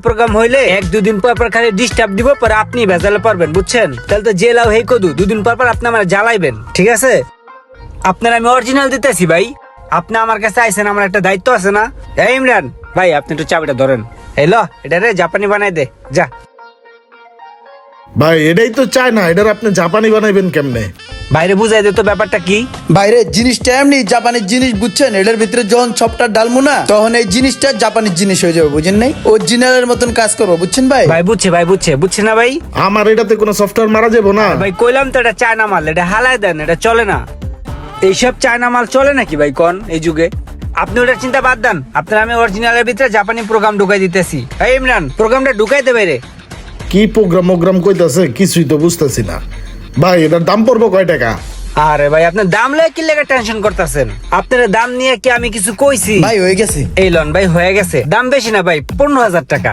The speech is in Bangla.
প্রোগ্রাম হইলে 1-2 দিন পর পর খালি ডিস্টার্ব দিব, পরে আপনি ভেজালে পারবেন, বুঝছেন? তাহলে তো জেলাও হেই কদু 2 দিন পর পর আপনি আমার জ্বালাইবেন, ঠিক আছে? আপনার আমি অরিজিনাল দিতেছি ভাই, আপনি আমার কাছে আইছেন, আমার একটা দায়িত্ব আছে না? এই ইমরান ভাই, আপনি একটু চাবিটা ধরেন। হ্যালো, এটা রে জাপানি বানাই দে, যা। ভাই এটাই তো চায় না, এটার আপনি জাপানি বানাইবেন কেমনে? বাইরে বুঝাই দে তো ব্যাপারটা কি। বাইরে জিনিসটা এমনি জাপানিজ জিনিস, বুঝছেন? এটার ভিতরে যখন সবটা ডালমু না, তখন এই জিনিসটা জাপানিজ জিনিস হয়ে যাবে, বুঝেন নাই? অরিজিনালের মতন কাজ করবো, বুঝছেন ভাই? ভাই বুঝছে না ভাই? আমার এটাতে কোনো সফটওয়্যার মারা যাবো না? ভাই কইলাম তো এটা চায়না মাল, এটা হালায় দেন, এটা চলে না। এইসব চায়না মাল চলে নাকি ভাই কোন এই যুগে? আপনি ওটার চিন্তা বাদ দেন, আপনার আমি অরিজিনালের ভিতরে জাপানি প্রোগ্রাম ঢুকাই দিতেছি। এই ইমরান, প্রোগ্রামটা ঢুকাই দে বাইরে। কি প্রোগ্রাম কইতাছে কিছুই তো বুঝতেছি না। ভাই এটার দাম পড়বো কয় টাকা? আরে ভাই, আপনার দাম লয়ে কি লেগে টেনশন করতেছেন? আপনার দাম নিয়ে কি আমি কিছু কইছি? ভাই হয়ে গেছে। এই লন ভাই, হয়ে গেছে। দাম বেশি না ভাই, 15,000 টাকা।